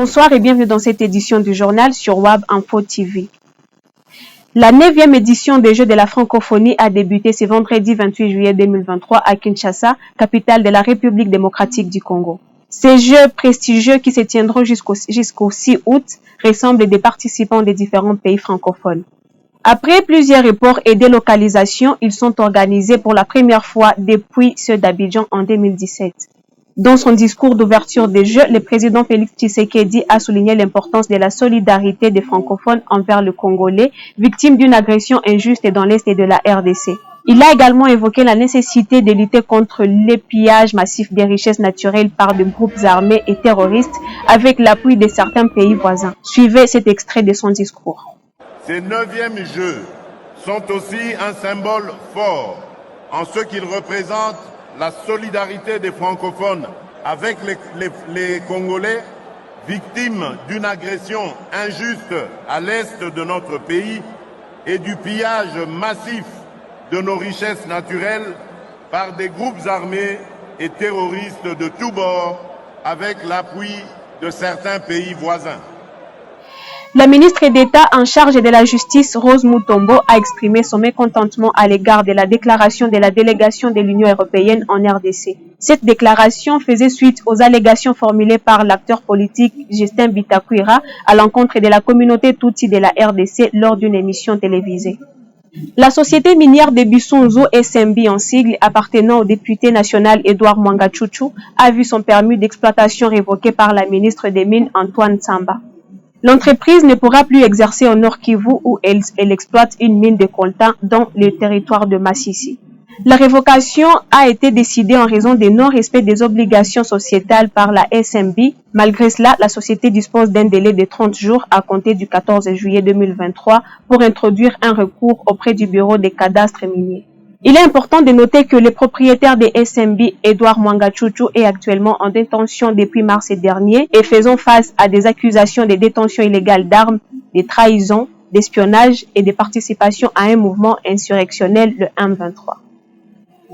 Bonsoir et bienvenue dans cette édition du journal sur WAB Info TV. La 9e édition des Jeux de la francophonie a débuté ce vendredi 28 juillet 2023 à Kinshasa, capitale de la République démocratique du Congo. Ces Jeux prestigieux qui se tiendront jusqu'au 6 août rassemblent des participants des différents pays francophones. Après plusieurs reports et délocalisations, ils sont organisés pour la première fois depuis ceux d'Abidjan en 2017. Dans son discours d'ouverture des Jeux, le président Félix Tshisekedi a souligné l'importance de la solidarité des francophones envers le Congolais, victimes d'une agression injuste dans l'Est de la RDC. Il a également évoqué la nécessité de lutter contre les pillages massifs des richesses naturelles par des groupes armés et terroristes avec l'appui de certains pays voisins. Suivez cet extrait de son discours. Ces 9e Jeux sont aussi un symbole fort en ce qu'ils représentent la solidarité des francophones avec les Congolais victimes d'une agression injuste à l'est de notre pays et du pillage massif de nos richesses naturelles par des groupes armés et terroristes de tous bords avec l'appui de certains pays voisins. La ministre d'État en charge de la justice, Rose Mutombo, a exprimé son mécontentement à l'égard de la déclaration de la délégation de l'Union européenne en RDC. Cette déclaration faisait suite aux allégations formulées par l'acteur politique Justin Bitakwira à l'encontre de la communauté Tutsi de la RDC lors d'une émission télévisée. La société minière de Bissunzu SMB en sigle appartenant au député national Edouard Mwanga Chouchou a vu son permis d'exploitation révoqué par la ministre des Mines Antoine Tsamba. L'entreprise ne pourra plus exercer au Nord Kivu où elle exploite une mine de coltan dans le territoire de Massissi. La révocation a été décidée en raison du non-respect des obligations sociétales par la SMB. Malgré cela, la société dispose d'un délai de 30 jours à compter du 14 juillet 2023 pour introduire un recours auprès du bureau des cadastres miniers. Il est important de noter que le propriétaire des SMB, Edouard Mwanga Chouchou, est actuellement en détention depuis mars dernier et faisant face à des accusations de détention illégale d'armes, de trahison, d'espionnage et de participation à un mouvement insurrectionnel le M23.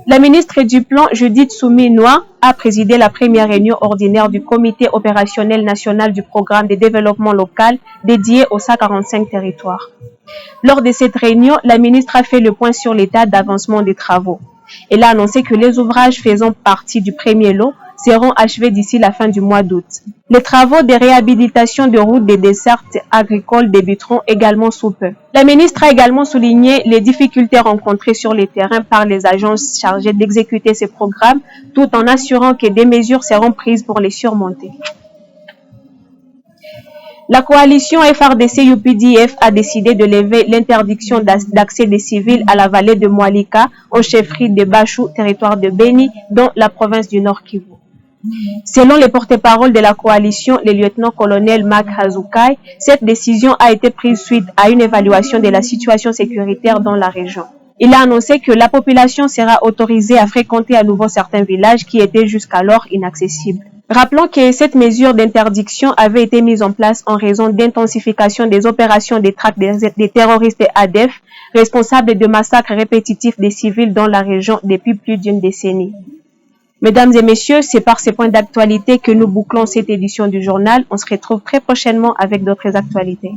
La ministre du Plan, Judith Soumi-Noa, a présidé la première réunion ordinaire du Comité opérationnel national du programme de développement local dédié aux 145 territoires. Lors de cette réunion, la ministre a fait le point sur l'état d'avancement des travaux. Elle a annoncé que les ouvrages faisant partie du premier lot seront achevés d'ici la fin du mois d'août. Les travaux de réhabilitation de routes des dessertes agricoles débuteront également sous peu. La ministre a également souligné les difficultés rencontrées sur le terrain par les agences chargées d'exécuter ces programmes, tout en assurant que des mesures seront prises pour les surmonter. La coalition FRDC-UPDF a décidé de lever l'interdiction d'accès des civils à la vallée de Mwalika, en chefferie de Bachou, territoire de Beni, dans la province du Nord Kivu. Selon les porte-parole de la coalition, le lieutenant-colonel Mark Hazoukai, cette décision a été prise suite à une évaluation de la situation sécuritaire dans la région. Il a annoncé que la population sera autorisée à fréquenter à nouveau certains villages qui étaient jusqu'alors inaccessibles. Rappelons que cette mesure d'interdiction avait été mise en place en raison d'intensification des opérations de traque des terroristes ADF, responsables de massacres répétitifs des civils dans la région depuis plus d'une décennie. Mesdames et messieurs, c'est par ces points d'actualité que nous bouclons cette édition du journal. On se retrouve très prochainement avec d'autres actualités.